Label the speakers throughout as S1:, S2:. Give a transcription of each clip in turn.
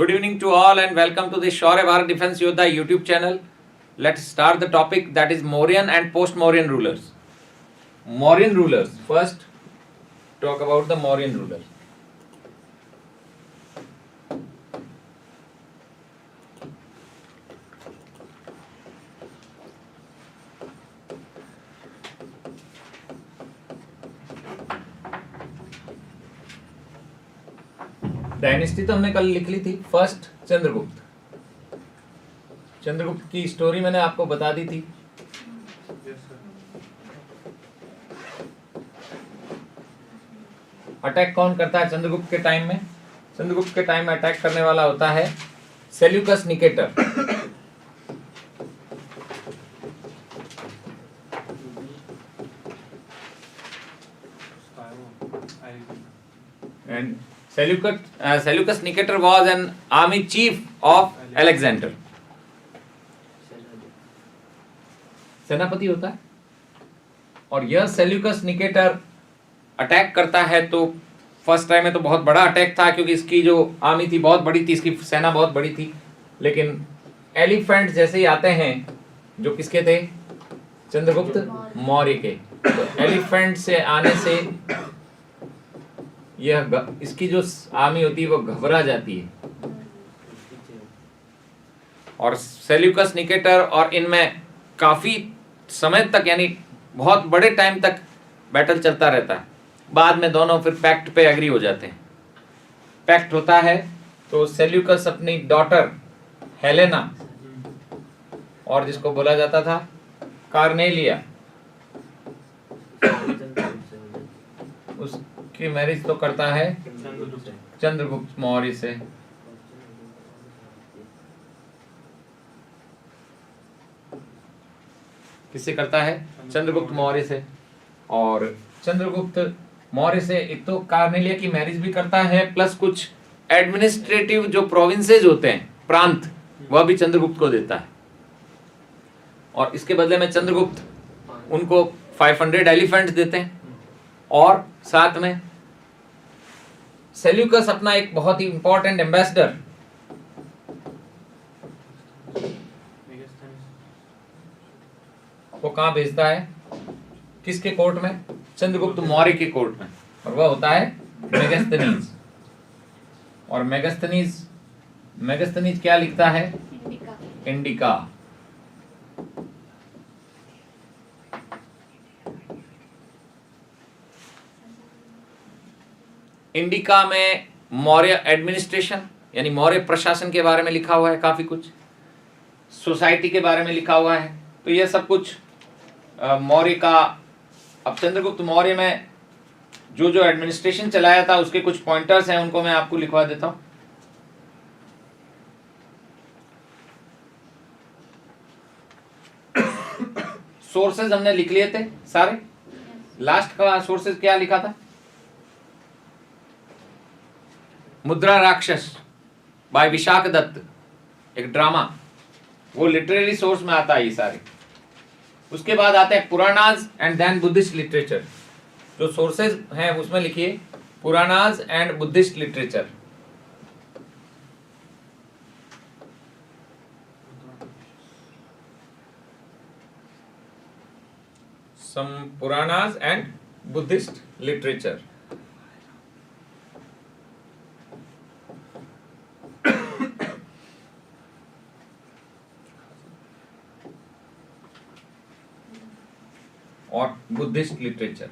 S1: Good evening to all and welcome to the Shaurya Bharat Defense Yodha YouTube channel. Let's start the topic, that is Mauryan and post-Mauryan rulers. Mauryan rulers. First, talk about the Mauryan rulers. Dynasty तो हमने कल लिख ली थी. First Chandragupta. Chandragupta की story मैंने आपको बता दी थी. अटैक कौन करता है चंद्रगुप्त के टाइम में? चंद्रगुप्त के टाइम में अटैक करने वाला होता है Seleucus Nicator. And Seleucus Nicator was an army chief of Alexander. सेनापति होता है. और यह Seleucus Nicator अटैक करता है. तो फर्स्ट टाइम में तो बहुत बड़ा अटैक था क्योंकि इसकी जो आर्मी थी बहुत बड़ी थी, इसकी सेना बहुत बड़ी थी. लेकिन एलिफेंट जैसे ही आते हैं, जो किसके थे? चंद्रगुप्त मौर्य के. तो एलिफेंट से आने से यह इसकी जो आर्मी होती है वो घबरा जाती है. और सेल्यूकस निकेटर और इनमें काफी समय तक, यानी बहुत बड़े टाइम तक बैटल चलता रहता है. बाद में दोनों फिर पैक्ट पे एग्री हो जाते हैं. पैक्ट होता है तो सेल्यूकस अपनी डॉटर हेलेना, और जिसको बोला जाता था कार्नेलिया, उसकी मैरिज तो करता है चंद्रगुप्त मौर्य से. किससे करता है? चंद्रगुप्त मौर्य से. और चंद्रगुप्त मौर्य से एक तो कार्नेलिया की मैरिज भी करता है, प्लस कुछ एडमिनिस्ट्रेटिव जो प्रोविंसेस होते हैं, प्रांत, वह भी चंद्रगुप्त को देता है. और इसके बदले में चंद्रगुप्त उनको 500 एलिफेंट्स देते हैं. और साथ में सेल्यूकस अपना एक बहुत ही इंपॉर्टेंट एम्बेसडर वो कहां भेजता है? किसके कोर्ट में? चंद्रगुप्त मौर्य के कोर्ट में. और वह होता है मेगास्थनीज. और मेगास्थनीज क्या लिखता है? इंडिका. इंडिका में मौर्य एडमिनिस्ट्रेशन यानी मौर्य प्रशासन के बारे में लिखा हुआ है, काफी कुछ सोसाइटी के बारे में लिखा हुआ है. तो यह सब कुछ मौर्य का. अब चंद्रगुप्त मौर्य में जो जो एडमिनिस्ट्रेशन चलाया था उसके कुछ पॉइंटर्स हैं, उनको मैं आपको लिखवा देता हूं. सोर्सेज हमने लिख लिए थे सारे. लास्ट का सोर्सेज क्या लिखा था? मुद्रा राक्षस बाय विशाख दत्त, एक ड्रामा, वो लिटरेरी सोर्स में आता है ये सारे. उसके बाद आते हैं Puranas and then Buddhist literature. जो सोर्सेज हैं उसमें लिखिए Puranas and Buddhist literature. Some Puranas and Buddhist literature. और बुद्धिस्ट लिटरेचर.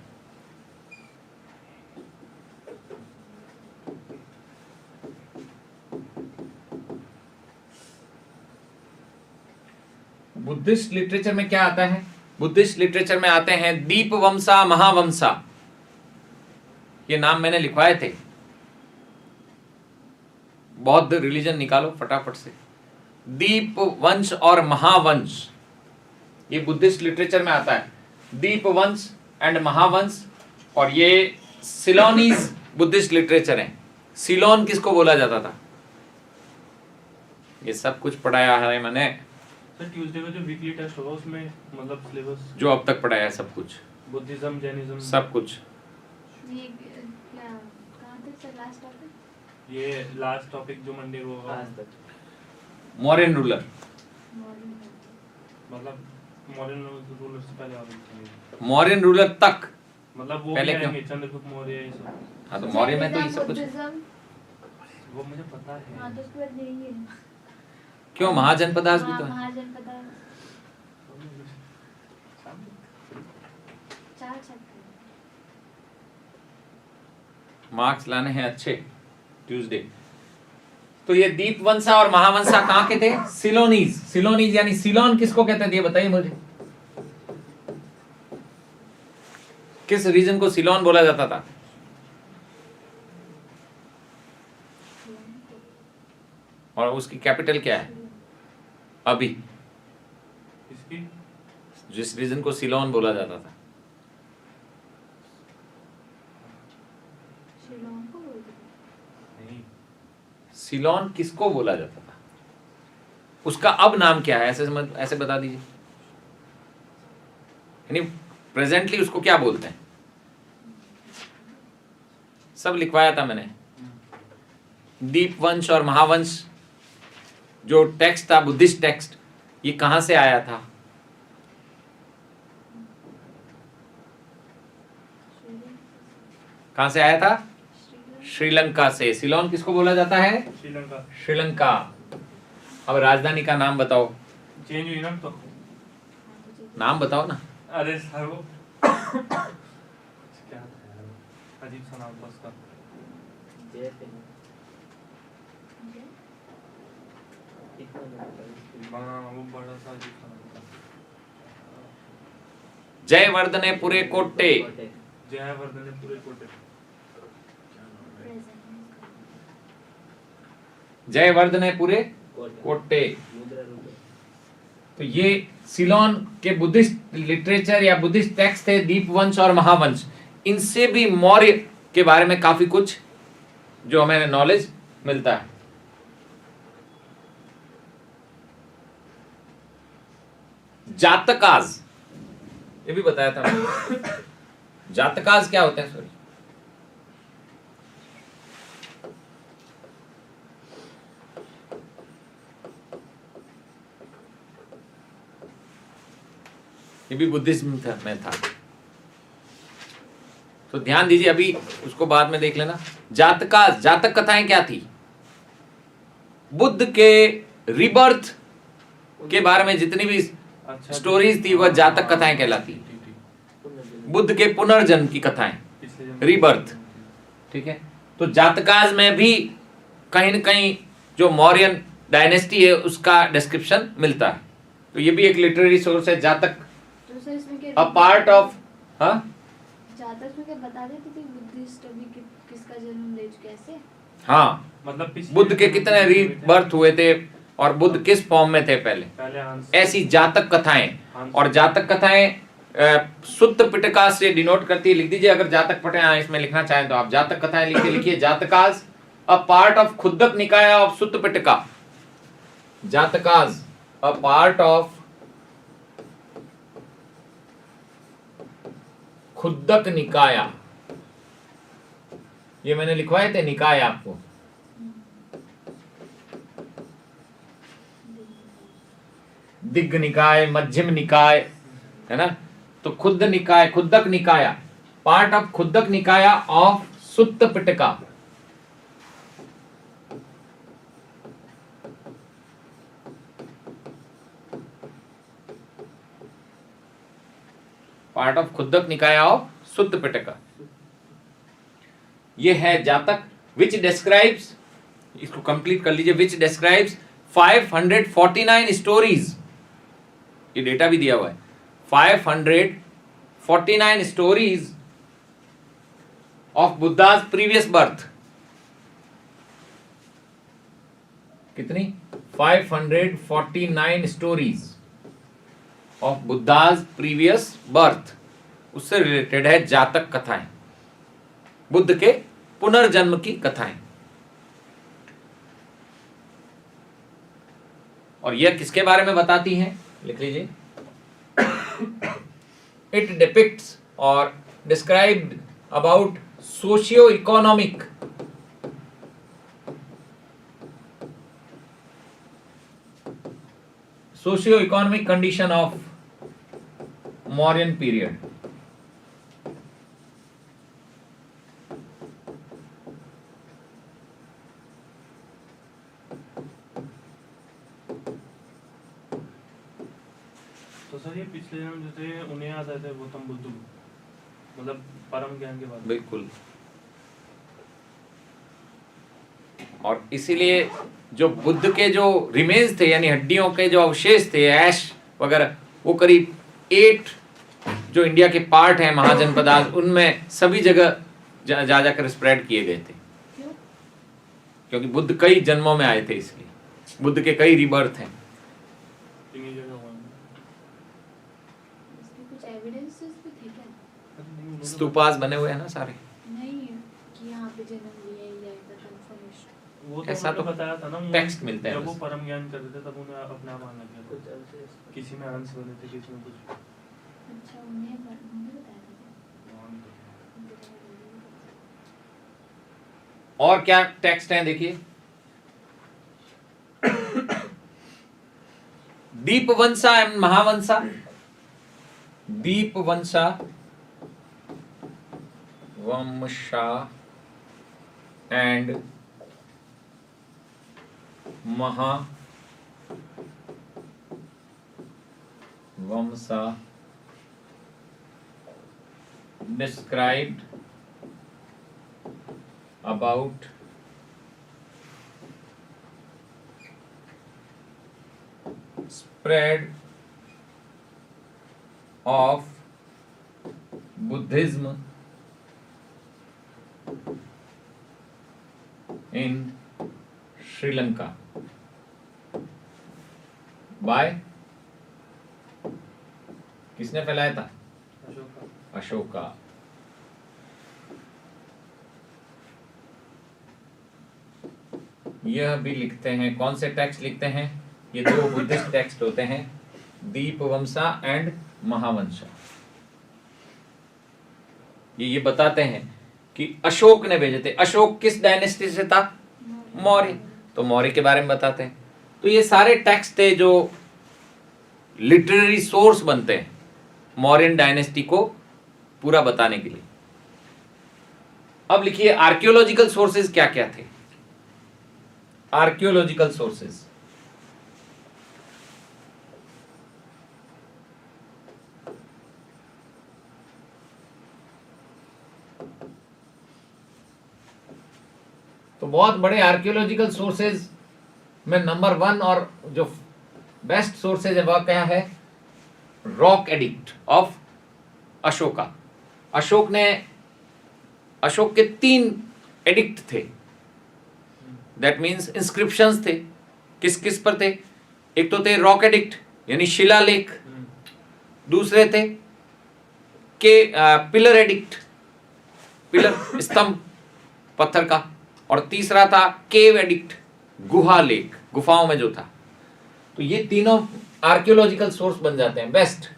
S1: बुद्धिस्ट लिटरेचर में क्या आता है? बुद्धिस्ट लिटरेचर में आते हैं दीपवंसा, महावंसा. ये नाम मैंने लिखवाए थे. बौद्ध रिलीजन निकालो फटाफट से. दीप वंश और महावंश ये बुद्धिस्ट लिटरेचर में आता है. दीपवंश एंड महावंश. और ये सिलोनीज बुद्धिस्ट लिटरेचर है. सिलोन किसको बोला जाता था? ये सब कुछ पढ़ाया है मैंने.
S2: सर ट्यूसडे का जो वीकली टेस्ट होगा उसमें मतलब सिलेबस
S1: जो अब तक पढ़ाया है सब कुछ,
S2: बुद्धिज्म, जैनिज्म,
S1: सब कुछ.
S3: ये क्या कहाँ थे सर लास्ट टॉपिक?
S2: ये लास्ट टॉपिक जो मंडे को होगा,
S3: आज तक
S1: मौर्यन रूलर,
S2: मतलब मौर्यन रूलर से पहले वाले,
S1: मौर्यन रूलर तक,
S2: मतलब वो
S1: पहले
S2: भी
S1: क्यों?
S2: आएंगे, चंद्रगुप्त मौर्य ये सब।
S1: हाँ तो मौर्य में तो ये सब कुछ,
S2: वो मुझे पता है।
S4: हाँ तो उसके बाद यही है।
S1: क्यों महाजनपदास भी तो है।
S4: महाजनपदास 4 चैप्टर।
S1: मार्क्स लाने हैं अच्छे ट्यूसडे। तो ये दीपवंसा और महावंसा कहाँ के थे? सिलोनीज। सिलोनीज यानी सिलोन किसको कहते थे ये बताइए मुझे, किस रीजन को सिलोन बोला जाता था? और उसकी कैपिटल क्या है अभी,
S2: इसकी
S1: जिस रीजन को सिलोन बोला जाता था?
S4: शिलोंग को बोलते थे।
S2: नहीं,
S1: सिलोन किसको बोला जाता था? उसका अब नाम क्या है, ऐसे बता दीजिए। यानी प्रेजेंटली उसको क्या बोलते हैं? सब लिखवाया था मैंने। दीपवंश और महावंश जो टेक्स्ट था, बुद्धिस्ट टेक्स्ट, ये कहां से आया था? कहां से आया था? श्रीलंका से। सिलोन किसको बोला जाता है?
S2: श्रीलंका।
S1: श्रीलंका। अब राजधानी का नाम बताओ,
S2: चेंज हुई ना तो।
S1: नाम बताओ ना।
S2: अरे सर वो क्या था यार, अजीब सा नाम था उसका।
S3: जय पे इतना नहीं
S2: हाँ वो बड़ा सा अजीब सा नाम था।
S1: जयवर्धने पुरे कोट्टे।
S2: जयवर्धने पूरे कोटे।
S1: जयवर्धने पुरे कोट्टे।
S3: मुद्रा रूप
S1: तो ये सिलोन के बुद्धिस्ट लिटरेचर या बुद्धिस्ट टेक्स्ट थे, दीपवंश और महावंश। इनसे भी मौर्य के बारे में काफी कुछ जो हमें नॉलेज मिलता है। जातकाज, ये भी बताया था मैंने। जातकाज क्या होते हैं? सॉरी, ये भी बुद्धिज्म में था। तो ध्यान दीजिए, अभी उसको बाद में देख लेना। जातकाज, जातक कथाएं क्या थी? बुद्ध के रिबर्थ के बारे में जितनी भी
S2: अच्छा
S1: स्टोरीज थी वह जातक कथाएं कहलाती। बुद्ध के पुनर्जन्म की कथाएं, रीबर्थ। ठीक है, तो जातकाज में भी कहीं न कहीं जो मौर्यन डायनेस्टी है उसका डिस्क्रिप्शन मिलता है। तो ये भी एक लिटरेरी सोर्स है, जातक।
S4: तो सर इसमें क्या
S1: अ पार्ट ऑफ, हाँ
S4: जातक में क्या बता देते थे बुद्धिस्ट अभी किसका जन्म ले चुके ऐसे?
S1: हाँ,
S2: मतलब पिछले
S1: बुद्ध के कितने रीबर्थ हुए थे और बुद्ध किस फॉर्म में थे पहले,
S2: पहले हंस,
S1: ऐसी जातक कथाएं। और जातक कथाएं शुद्ध पिटका से डिनोट करती है। लिख दीजिए अगर जातक पटे इसमें लिखना चाहें तो आप जातक कथाएं लिख के लिखिए जातकाज a part of खुद्दक Nikaya of Sutta Pitaka. Jatakas a part of Khuddaka Nikaya. ये मैंने लिखवाए थे निकाय आपको। दिग्ग निकाय, मध्यम निकाय, है ना। तो Khudda Nikaya, Khuddaka Nikaya, part of Khuddaka Nikaya of Sutta Pitaka. Part of Khuddaka Nikaya of Sutta Pitaka. ये है जातक विच डिस्क्राइब्स, इसको कंप्लीट कर लीजिए, विच डिस्क्राइब्स 549 स्टोरीज। ये डेटा भी दिया हुआ है, 549 stories of Buddha's previous birth. कितनी? 549 stories of Buddha's previous birth. उससे रिलेटेड है जातक कथाएं, बुद्ध के पुनर्जन्म की कथाएं। और यह किसके बारे में बताती हैं? लिख लीजिए, इट डिपिक्ट्स और described about socio economic socio economic condition of Mauryan period.
S2: तो सर ये पिछले जन्म जो थे उन्हें याद आए थे गौतम बुद्ध को, मतलब परम ज्ञान के बाद।
S1: बिल्कुल। और इसीलिए जो बुद्ध के जो रिमेन्स थे यानी हड्डियों के जो अवशेष थे, ऐश वगैरह, वो करीब 8 जो इंडिया के पार्ट हैं महाजनपद आज, उनमें सभी जगह जा जाकर स्प्रेड किए गए थे।
S4: क्यों?
S1: क्योंकि बुद्ध कई जन्मों में आए थे, इसलिए बुद्ध के कई रिबर्थ हैं।
S2: इन्हीं जगह हुआ है।
S4: इसके कुछ एविडेंसेस भी थे क्या?
S2: अरे नहीं, उन्होंने
S1: स्तूपास बने हुए हैं ना सारे।
S4: नहीं कि यहाँ पे जन्म लिया ही जाएगा कंफर्मेशन।
S2: वो तो
S1: ऐसा
S2: उन्होंने
S1: तो
S2: बताया था ना,
S1: टेक्स्ट मिलते हैं
S2: जब वो
S1: बस।
S2: परम ज्ञान कर रहे थे तब उन्हें अपने आप आने लग गया
S3: कुछ
S2: था।
S3: अवशेष
S2: किसी में अंश बने थे, किसी में कुछ।
S4: अच्छा, उन्हें बताया था
S1: और क्या टेक्स्ट हैं देखिए। दीपवंसा एंड महावंसा। दीपवंसा, वंशा and Mahavamsa described about spread of Buddhism in Sri Lanka by किसने फैलाया था?
S2: अशोका।
S1: अशोका। यह भी लिखते हैं, कौन से टेक्स्ट लिखते हैं? ये दो बुद्धिस्ट टेक्स्ट होते हैं, दीपवंसा एंड महावंशा। ये बताते हैं कि अशोक ने भेजे थे। अशोक किस डायनेस्टी से था? मौर्य। तो मौर्य के बारे में बताते हैं। तो ये सारे टेक्स्ट थे जो लिटरेरी सोर्स बनते हैं मौर्यन डायनेस्टी को पूरा बताने के लिए। अब लिखिए आर्कियोलॉजिकल सोर्सेज क्या क्या थे। आर्कियोलॉजिकल सोर्सेज, तो बहुत बड़े आर्कियोलॉजिकल सोर्सेज में नंबर 1 और जो बेस्ट सोर्सेज है वह क्या है? Rock edict of Ashoka. Ashok के 3 एडिक्ट थे, दैट मीन्स इंस्क्रिप्शंस थे। किस किस पर थे? एक तो थे रॉक एडिक्ट यानी शिलालेख, दूसरे थे के पिलर एडिक्ट, पिलर स्तंभ पत्थर का, और तीसरा था केव एडिक्ट, गुहा लेख, गुफाओं में जो था। तो ये तीनों आर्कियोलॉजिकल सोर्स बन जाते हैं बेस्ट,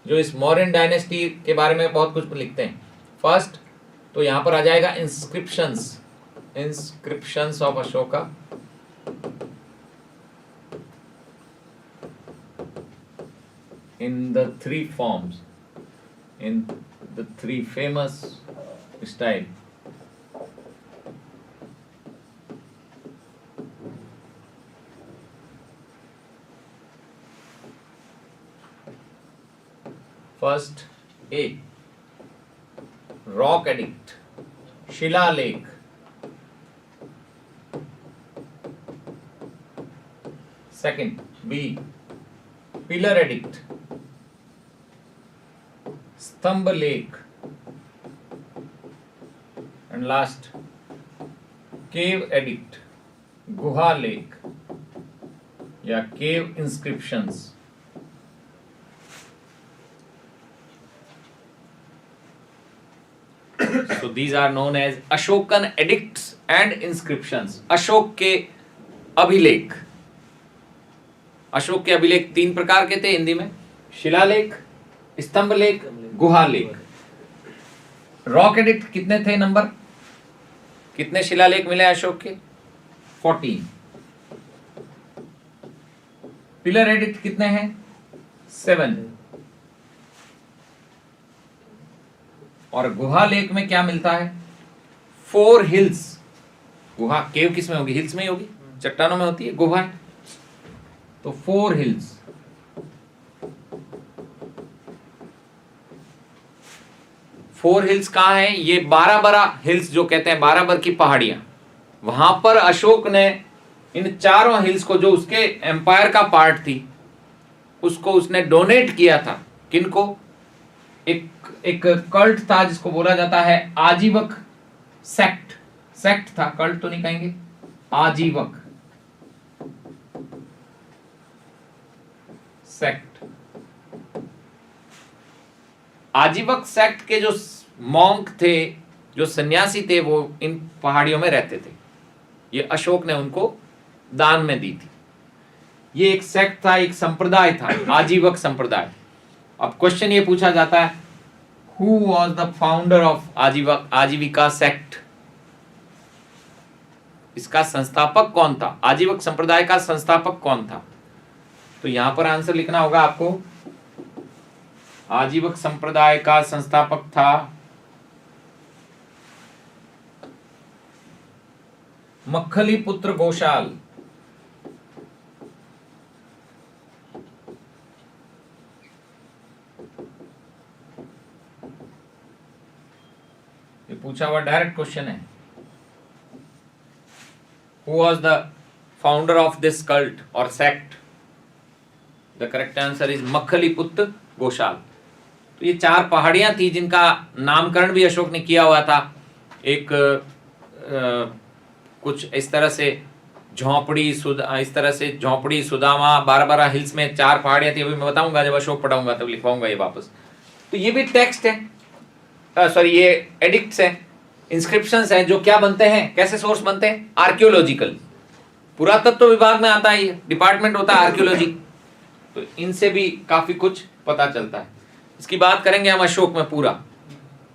S1: जो इस मौर्यन डायनेस्टी के बारे में बहुत कुछ लिखते हैं। फर्स्ट तो यहां पर आ जाएगा inscriptions of Ashoka. In the 3 forms, in the 3 famous style. First A rock edict, शिलालेख। सेकंड बी पिलर एडिक्ट, स्तंभ लेख। एंड लास्ट केव एडिक्ट, गुहा लेख या cave inscriptions. So these are known as Ashokan edicts and inscriptions. Ashoka के अभिलेख। अशोक के अभिलेख 3 प्रकार के थे हिंदी में, शिलालेख, स्तंभ लेख, गुहा लेख। रॉक एडिक्ट कितने थे नंबर? कितने शिलालेख मिले अशोक के? 14। पिलर एडिक्ट कितने हैं? 7। और गुहा लेक में क्या मिलता है? 4 हिल्स। गुहा केव किस में होगी? हिल्स में ही होगी, चट्टानों में होती है गुहा। तो 4 हिल्स। फोर हिल्स कहाँ है? ये बाराबरा हिल्स जो कहते हैं, बाराबर की पहाड़ियां, वहां पर अशोक ने इन चारों हिल्स को, जो उसके एम्पायर का पार्ट थी, उसको उसने डोनेट किया था। किनको? एक कल्ट था जिसको बोला जाता है आजीवक सेक्ट। सेक्ट था, कल्ट तो नहीं कहेंगे, आजीवक सेक्ट। आजीवक सेक्ट के जो मॉन्क थे, जो सन्यासी थे, वो इन पहाड़ियों में रहते थे। ये अशोक ने उनको दान में दी थी। ये एक सेक्ट था, एक संप्रदाय था, आजीवक संप्रदाय। अब क्वेश्चन ये पूछा जाता है, who was the founder of आजीविका सेक्ट? इसका संस्थापक कौन था? आजीवक संप्रदाय का संस्थापक कौन था? तो यहां पर आंसर लिखना होगा आपको। आजीवक संप्रदाय का संस्थापक था मक्खली पुत्र घोषाल। ये पूछा हुआ डायरेक्ट क्वेश्चन है। Who was the founder of this cult or sect? The correct answer is Makkhaliputra Ghoshal. तो ये 4 पहाड़ियां थी जिनका नामकरण भी अशोक ने किया हुआ था। एक कुछ इस तरह से झोंपड़ी, इस तरह से झोंपड़ी, सुदामा, बाराबरा हिल्स में 4 पहाड़ियां थी। अभी मैं बताऊंगा, जब अशोक पढ़ाऊंगा तब लिखवाऊंगा ये वापस। तो ये भी टेक्स्ट है, सॉरी ये एडिक्ट्स है, इंस्क्रिप्शंस हैं, जो क्या बनते हैं, कैसे सोर्स बनते हैं? आर्कियोलॉजिकल। पुरातत्व विभाग में आता है, ये डिपार्टमेंट होता है आर्कियोलॉजी। तो इनसे भी काफी कुछ पता चलता है। इसकी बात करेंगे हम अशोक में, पूरा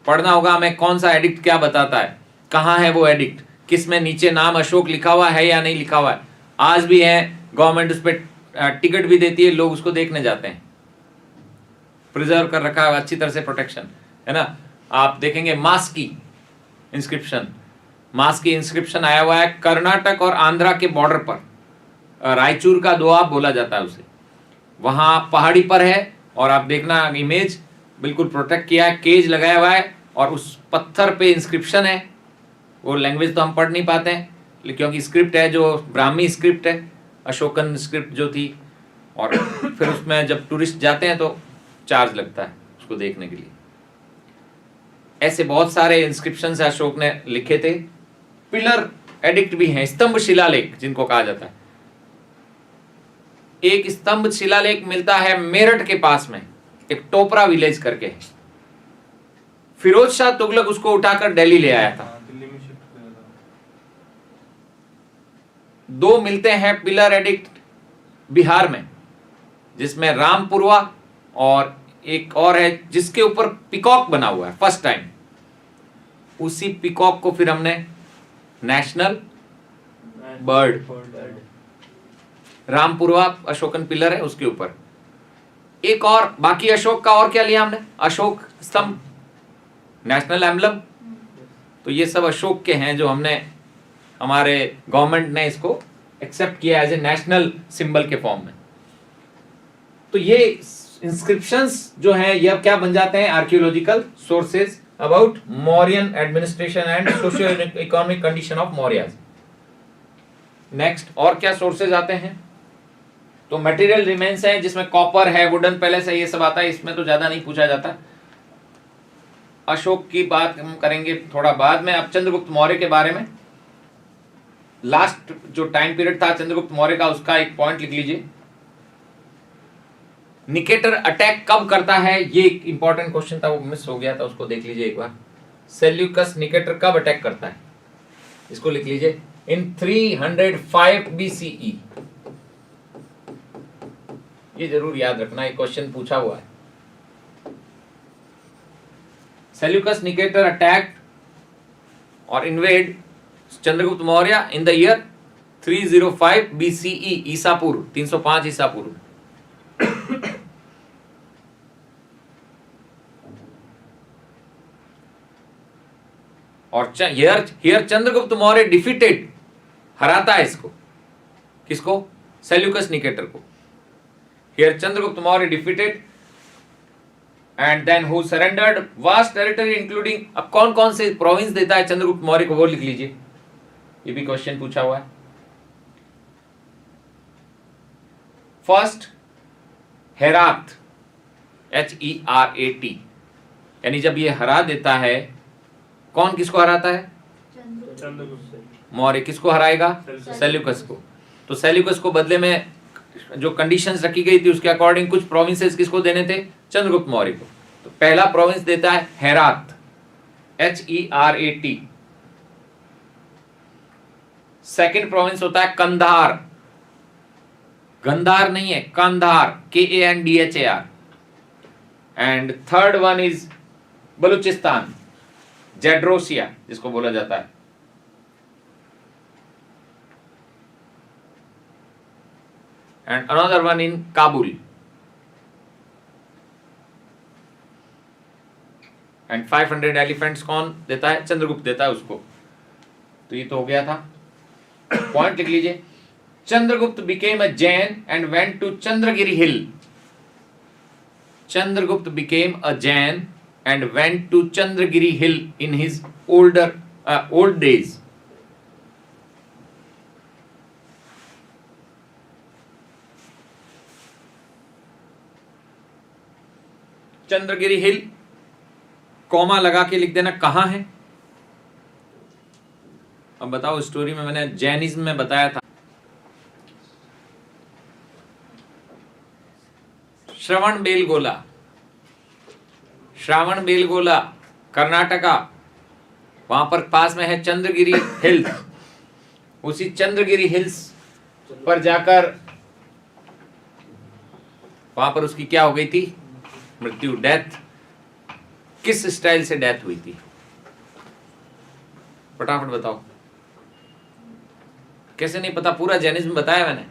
S1: पढ़ना होगा हमें कौन सा एडिक्ट क्या बताता है, कहाँ है वो एडिक्ट, किस में नीचे नाम अशोक लिखा हुआ है या नहीं लिखा हुआ है। आज भी है, गवर्नमेंट उस पर टिकट भी देती है, लोग उसको देखने जाते हैं। प्रिजर्व कर रखा है अच्छी तरह से, प्रोटेक्शन है ना। आप देखेंगे मास की इंस्क्रिप्शन, मास की इंस्क्रिप्शन आया हुआ है कर्नाटक और आंध्रा के बॉर्डर पर, रायचूर का दोआब बोला जाता है उसे। वहां पहाड़ी पर है, और आप देखना इमेज, बिल्कुल प्रोटेक्ट किया है, केज लगाया हुआ है, और उस पत्थर पे इंस्क्रिप्शन है। वो लैंग्वेज तो हम पढ़ नहीं पाते हैं, क्योंकि स्क्रिप्ट है जो ब्राह्मी स्क्रिप्ट है, अशोकन स्क्रिप्ट जो थी। और फिर उसमें जब टूरिस्ट जाते हैं तो चार्ज लगता है उसको देखने के लिए। ऐसे बहुत सारे इंस्क्रिप्शंस अशोक ने लिखे थे। पिलर एडिक्ट भी हैं, स्तंभ शिलालेख जिनको कहा जाता है। एक स्तंभ शिलालेख मिलता है मेरठ के पास में, एक टोपरा विलेज करके है। फिरोज शाह तुगलक उसको उठाकर दिल्ली ले आया था।
S2: दिल्ली में शिफ्ट किया था।
S1: 2 मिलते हैं पिलर एडिक्ट बिहार में, जिसमें रामपुरवा और एक और है जिसके ऊपर पिकॉक बना हुआ है फर्स्ट टाइम। उसी पिकॉक को फिर हमने national bird, Rampurwa Ashokan pillar है उसके ऊपर। एक और बाकी अशोक का और क्या लिया हमने? अशोक स्तंभ, नेशनल एम्बलम। तो ये सब अशोक के हैं जो हमने, हमारे गवर्नमेंट ने इसको एक्सेप्ट किया एज ए नेशनल सिंबल के फॉर्म में। तो ये इंस्क्रिप्शंस जो हैं ये क्या बन जाते हैं? Archaeological sources about Mauryan administration and socio economic condition of Mauryas. Next और क्या सोर्सेज आते हैं? तो मटेरियल रिमेन्स है, जिसमें कॉपर है, वुडन पैलेस है, ये सब आता है। इसमें तो ज्यादा नहीं पूछा जाता। अशोक की बात हम करेंगे थोड़ा बाद में। अब चंद्रगुप्त मौर्य के बारे में, लास्ट जो टाइम पीरियड था चंद्रगुप्त मौर्य का, उसका एक पॉइंट लिख लीजिए। निकेटर अटैक कब करता है? ये एक इंपॉर्टेंट क्वेश्चन था, वो मिस हो गया था, उसको देख लीजिए एक बार। सेल्यूकस निकेटर कब अटैक करता है? इसको लिख लीजिए, इन 305 BCE। ये जरूर याद रखना, ये क्वेश्चन पूछा हुआ है। सेल्यूकस निकेटर अटैक और invade Chandragupta Maurya in the year 305 BCE ईसा पूर्व, 305 ईसा पूर्व। और हियर चंद्रगुप्त मौर्य डिफीटेड, हराता है इसको, किसको? सेल्यूकस निकेटर को। Here Chandragupta Maurya defeated and then who surrendered vast territory including, अब कौन कौन से प्रोविंस देता है चंद्रगुप्त मौर्य को वो लिख लीजिए, ये भी क्वेश्चन पूछा हुआ है। फर्स्ट हेरात, HERAT, यानी जब ये हरा देता है, कौन किसको हराता है?
S2: चंद्रगुप्त
S1: मौर्य। किसको हराएगा?
S2: सेल्यूकस।
S1: सेल्यूकस को। तो सेल्यूकस को बदले में जो कंडीशंस रखी गई थी उसके अकॉर्डिंग कुछ प्रोविंसेस किसको देने थे? चंद्रगुप्त मौर्य को। तो पहला प्रोविंस देता है हेरात, HERAT। सेकंड प्रोविंस होता है कंधार, गंधार नहीं है, Kandhar, KANDHAR। And third one is Balochistan, Gedrosia जिसको बोला जाता है। And another one in Kabul. And 500 elephants कौन देता है? चंद्रगुप्त देता है उसको। तो ये तो हो गया था। पॉइंट लिख लीजिए। Chandragupta became a Jain and went to Chandragiri hill. Chandragupta became a Jain and went to Chandragiri hill in his old days. Chandragiri hill, comma लगा के लिख देना कहां है। अब बताओ, स्टोरी में मैंने जैनिज्म में बताया था, श्रवण बेलगोला कर्नाटका, वहां पर पास में है चंद्रगिरी हिल्स। उसी चंद्रगिरी हिल्स पर जाकर वहां पर उसकी क्या हो गई थी? मृत्यु, डेथ। किस स्टाइल से डेथ हुई थी? फटाफट बताओ। कैसे नहीं पता? पूरा जैनिज्म बताया मैंने।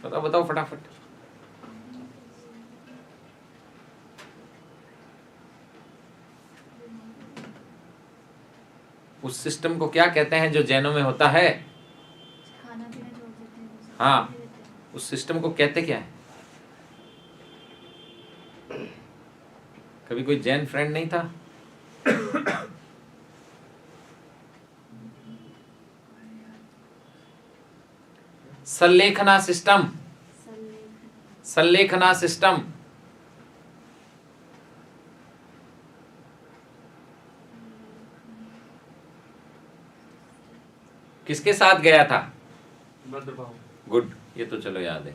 S1: बताओ बताओ फटाफट। उस सिस्टम को क्या कहते हैं जो जैनों में होता है?
S4: खाना पीना छोड़ देते हैं।
S1: हाँ, उस सिस्टम को कहते क्या है? कभी कोई जैन फ्रेंड नहीं था? संलेखना सिस्टम, संलेखना सिस्टम। किसके साथ गया था?
S2: भद्रबाहु।
S1: गुड, ये तो चलो याद है।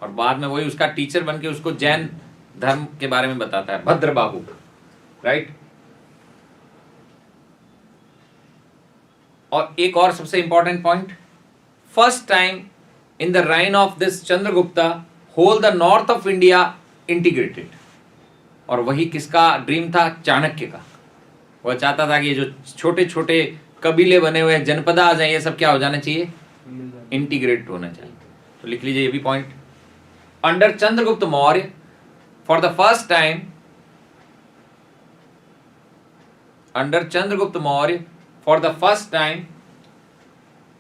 S1: और बाद में वही उसका टीचर बन के उसको जैन धर्म के बारे में बताता है, भद्रबाहु, राइट। और एक और सबसे important point, first time in the reign of this Chandragupta whole the north of India integrated. और वही किसका ड्रीम था? चाणक्य का। वह चाहता था कि ये जो छोटे छोटे कबीले बने हुए जनपदा आ जाए, ये सब क्या हो जाना चाहिए? इंटीग्रेट होना चाहिए। तो लिख लीजिए ये भी point. Under Chandragupta Maurya for the first time, under Chandragupta Maurya for the first time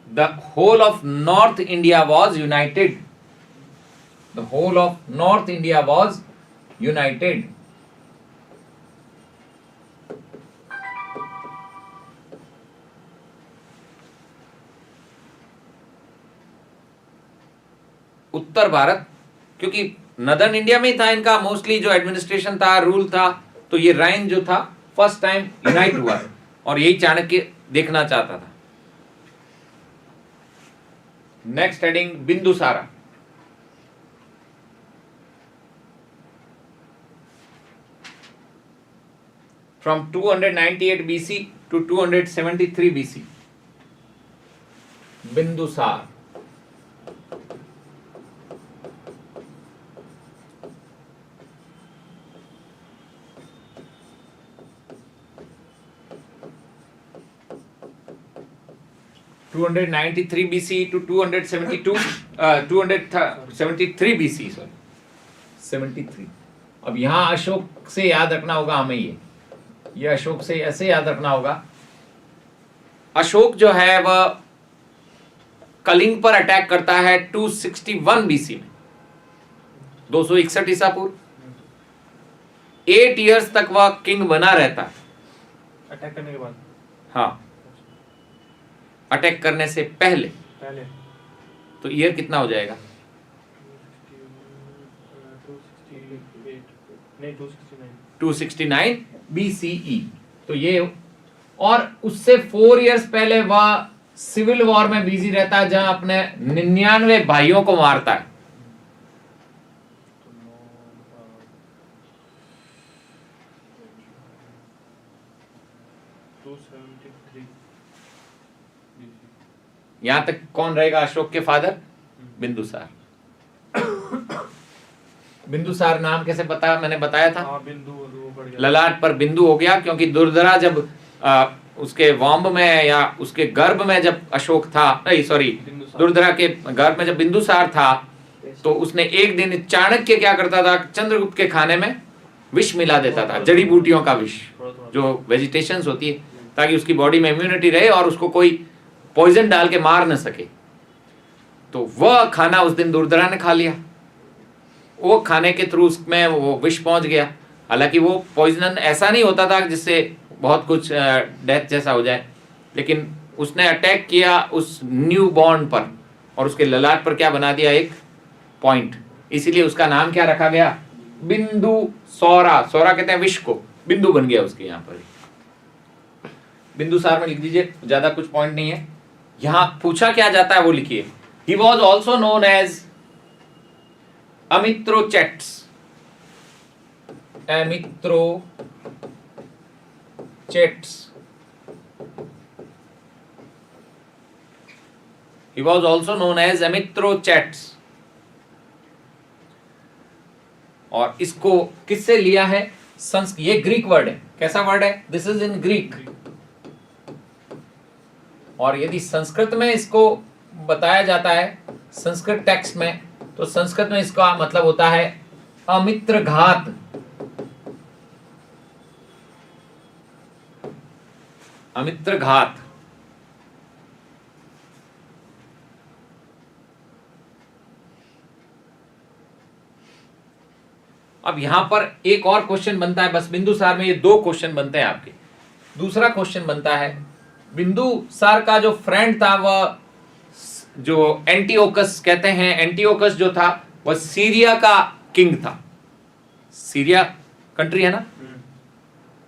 S1: the whole of North India was united. The whole of North India was united. उत्तर भारत, क्योंकि नदर्न इंडिया में ही था इनका मोस्टली जो एडमिनिस्ट्रेशन था, रूल था, तो ये राइन जो था फर्स्ट टाइम यूनाइट हुआ है। और यही चाणक्य देखना चाहता था। Next heading, Bindusara. From 298 BC to 273 BC, Bindusar. 293 BC to 273 BC, sorry 73। अब यहाँ अशोक से याद रखना होगा हमें, ये अशोक से ऐसे याद रखना होगा। अशोक जो है वह कलिंग पर अटैक करता है 261 BC में, 261 ईसा पूर्व। 8 इयर्स तक वह किंग बना रहता है।
S2: अटैक करने के बाद?
S1: हाँ, अटैक करने से पहले।
S2: पहले
S1: तो ईयर कितना हो जाएगा? 269 BCE। तो ये, और उससे 4 इयर्स पहले वह सिविल वॉर में बिजी रहता है, जहां अपने 99 भाइयों को मारता है। यहां तक कौन रहेगा अशोक के फादर? बिंदुसार। बिंदुसार नाम कैसे पता? मैंने बताया था,
S2: बिंदु वो बढ़ गया।
S1: ललाट पर बिंदु हो गया, क्योंकि दुर्धरा जब उसके वॉम्ब में या उसके गर्भ में जब अशोक था, नहीं सॉरी, दुर्धरा के गर्भ में जब बिंदुसार था, तो उसने एक दिन चाणक्य क्या करता था, चंद्रगुप्त के खाने में विष मिला देता था, जड़ी बूटियों का विष, जो वेजिटेशंस होती है, ताकि उसकी बॉडी में इम्यूनिटी रहे और उसको कोई पॉइजन डाल के मार न सके। तो वह खाना उस दिन दुर्धरा ने खा लिया। वो खाने के थ्रू उसमें वो विष पहुंच गया। हालांकि वो पॉइजन ऐसा नहीं होता था जिससे बहुत कुछ डेथ जैसा हो जाए, लेकिन उसने अटैक किया उस न्यू बॉर्न पर और उसके ललाट पर क्या बना दिया, एक पॉइंट। इसीलिए उसका नाम क्या रखा गया? बिंदु सौरा। सौरा कहते हैं विष को, बिंदु बन गया उसके यहाँ पर। बिंदुसार में लिख दीजिए, ज्यादा कुछ पॉइंट नहीं है। यहां पूछा क्या जाता है वो लिखिए। He was also known as Amitrochates. Amitrochates. He was also known as Amitrochates. और इसको किससे लिया है? ये ग्रीक वर्ड है। कैसा वर्ड है? This is in Greek. और यदि संस्कृत में इसको बताया जाता है, संस्कृत टेक्स्ट में, तो संस्कृत में इसका मतलब होता है अमित्र घात। अमित्र घात। अब यहां पर एक और क्वेश्चन बनता है, बस बिंदुसार में ये 2 क्वेश्चन बनते हैं आपके। दूसरा क्वेश्चन बनता है, बिंदुसार का जो फ्रेंड था वह जो एंटीओकस कहते हैं, एंटीओकस जो था वह सीरिया का किंग था। सीरिया कंट्री है ना,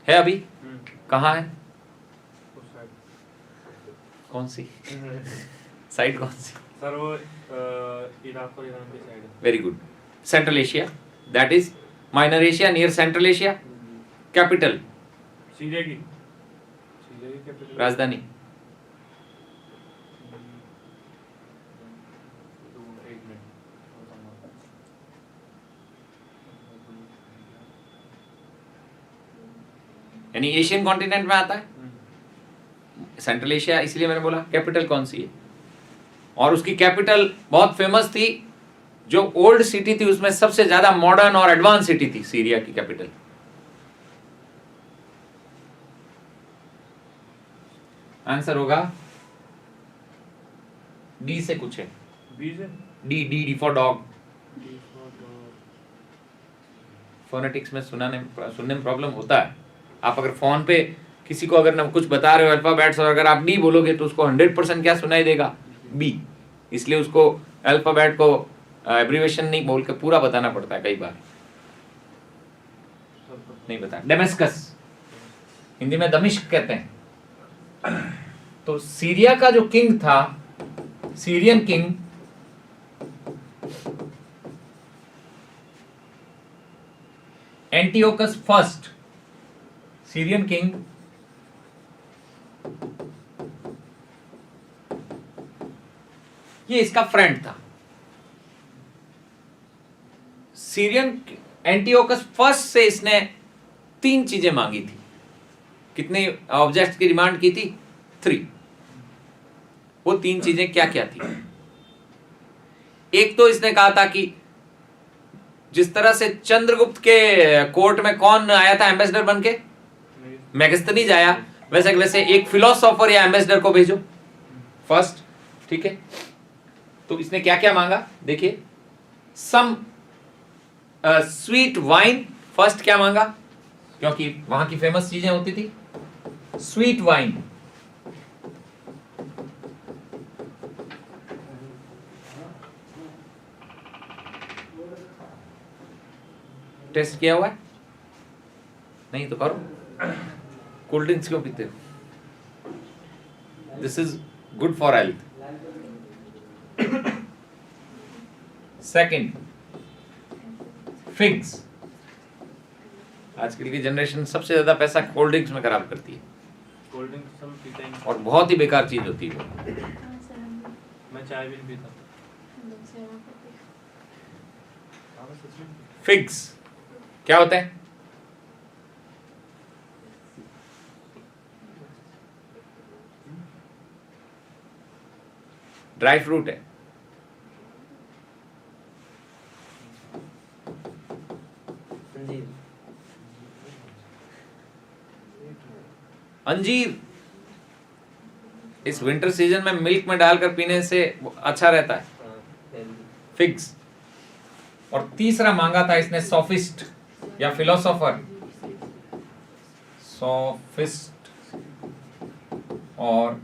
S1: है अभी? कहाँ है? कौन सी साइड? कौन सी?
S2: सर वो इराक और ईरान की साइड है।
S1: Very good. Central Asia, that is minor Asia, near central Asia. Capital?
S2: Syria की कैपिटल।
S1: राजधानी? यानी एशियन कॉन्टिनेंट में आता है सेंट्रल एशिया, इसलिए मैंने बोला। कैपिटल कौन सी है? और उसकी कैपिटल बहुत फेमस थी, जो ओल्ड सिटी थी उसमें सबसे ज्यादा मॉडर्न और एडवांस सिटी थी सीरिया की कैपिटल। आंसर होगा डी से कुछ है।
S2: बी से?
S1: D D D for dog. Phonetics में सुनने में प्रॉब्लम होता है। आप अगर फोन पे किसी को अगर कुछ बता रहे हो अल्फाबेट्स, और अगर आप डी बोलोगे तो उसको 100% क्या सुनाई देगा? बी। इसलिए उसको अल्फाबेट को एब्रिविएशन नहीं बोल के पूरा बताना पड़ता है कई बार। नहीं बता। डेमेस्कस, हिंदी में दमिश्क कहते हैं। तो सीरिया का जो किंग था, Syrian king, Antiochus first, Syrian king, ये इसका फ्रेंड था। सीरियन एंटीओकस फर्स्ट से इसने 3 चीजें मांगी थी। कितने ऑब्जेक्ट्स की डिमांड की थी? 3। वो 3 चीजें क्या क्या थी? एक तो इसने कहा था कि जिस तरह से चंद्रगुप्त के कोर्ट में कौन आया था एम्बेसडर बन के, मैगस्थनीज आया, वैसे वैसे एक फिलोसोफर या एम्बेसडर को भेजो फर्स्ट, ठीक है। तो इसने क्या क्या मांगा देखिए, सम स्वीट वाइन, फर्स्ट क्या मांगा, क्योंकि वहां की फेमस चीजें होती थी, स्वीट वाइन, टेस्ट किया हुआ है? नहीं तो करो, कोल्ड ड्रिंक्स क्यों पीते हो? This is good for health. Second, figs. आजकल की जनरेशन सबसे ज्यादा पैसा कोल्ड ड्रिंक्स में खराब करती है,
S2: कोल्ड ड्रिंक सब पीते हैं
S1: और बहुत ही बेकार चीज होती है वो।
S4: हाँ सर, हम भी
S2: मैं चाय भी नहीं पीता
S4: हम लोग सेवा करते हैं।
S2: हाँ मैं सच में
S1: फिग्स क्या होता है? ड्राई फ्रूट है।
S3: अंजीर।
S1: अंजीर इस विंटर सीजन में मिल्क में डालकर पीने से अच्छा रहता है,
S3: हाँ, हेल्दी।
S1: फिग्स। और तीसरा मांगा था इसने सोफिस्ट या फिलोसोफर, सोफिस्ट और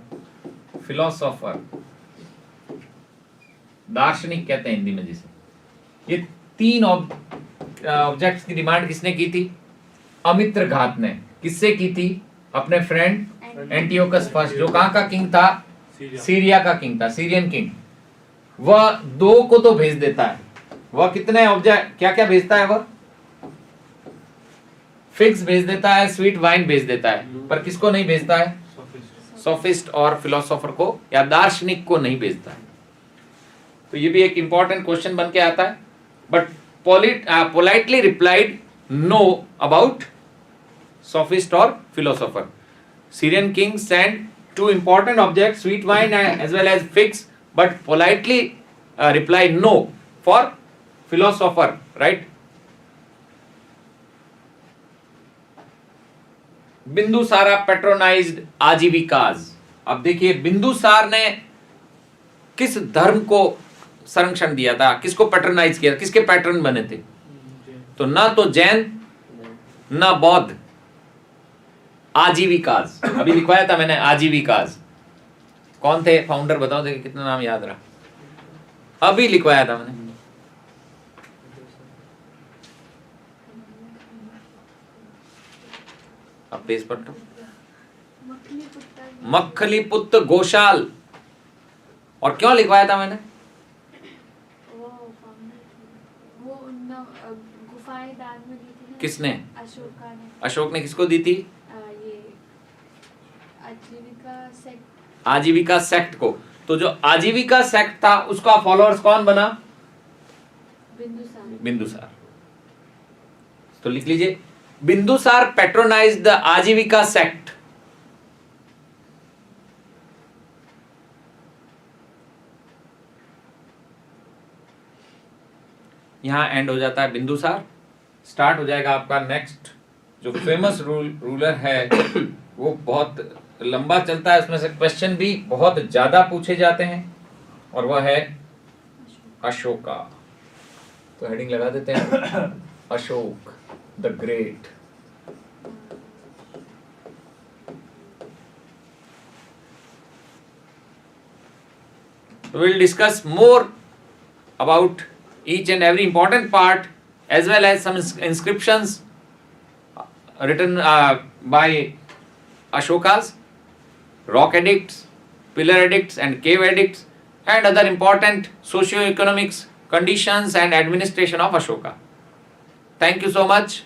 S1: फिलोसोफर, दार्शनिक कहते हैं हिंदी में जिसे। ये 3 ऑब्जेक्ट्स की डिमांड किसने की थी? अमित्र घात ने। किससे की थी? अपने फ्रेंड एंटियोकस फर्स्ट, जो कहाँ का किंग था? सीरिया का किंग था, सीरियन किंग। वह 2 को तो भेज देता है। वह कितने ऑब्जेक्ट क्या क्या भेजता है? वह फिग्स भेज देता है, स्वीट वाइन भेज देता है, पर किसको नहीं भेजता है? सोफिस्ट और फिलोसोफर को या दार्शनिक को नहीं भेजता है। तो ये भी एक इंपॉर्टेंट क्वेश्चन बन के आता है, but politely replied know about sophist और philosopher. Syrian king sent 2 important objects, sweet wine as well as figs, but politely replied no for philosopher, right? Bindusara patronized Ajivikas. अब देखिए बिंदुसार ने किस धर्म को संरक्षण दिया था, किसको पैट्रोनाइज किया, किसके पैटर्न बने थे? तो ना तो जैन ना बौद्ध, आजीविकाज। अभी लिखवाया था मैंने आजीविकाज। कौन थे फाउंडर बताओ, देखिए कितना नाम याद रहा, अभी लिखवाया था मैंने। अब पेज पर तो मक्खलीपुत्र घोषाल। और क्यों लिखवाया था मैंने?
S4: वो गुफाएं दान में दी थी ना।
S1: किसने?
S4: अशोका ने।
S1: अशोक ने किसको दी थी?
S4: ये आजीविका सेक्ट।
S1: आजीविका सेक्ट को। तो जो आजीविका सेक्ट था उसका फॉलोअर्स कौन बना?
S4: बिंदुसार।
S1: बिंदुसार। तो लिख लीजिए, बिंदुसार पैट्रोनाइज द आजीविका सेक्ट। यहां एंड हो जाता है बिंदुसार, स्टार्ट हो जाएगा आपका नेक्स्ट जो फेमस रूलर है। वो बहुत लंबा चलता है, उसमें से क्वेश्चन भी बहुत ज्यादा पूछे जाते हैं, और वह है अशोका। तो हेडिंग लगा देते हैं, Ashok the great. We'll discuss more about each and every important part, as well as some inscriptions written by Ashokas, rock edicts, pillar edicts and cave edicts, and other important socio-economics conditions and administration of Ashoka. Thank you so much.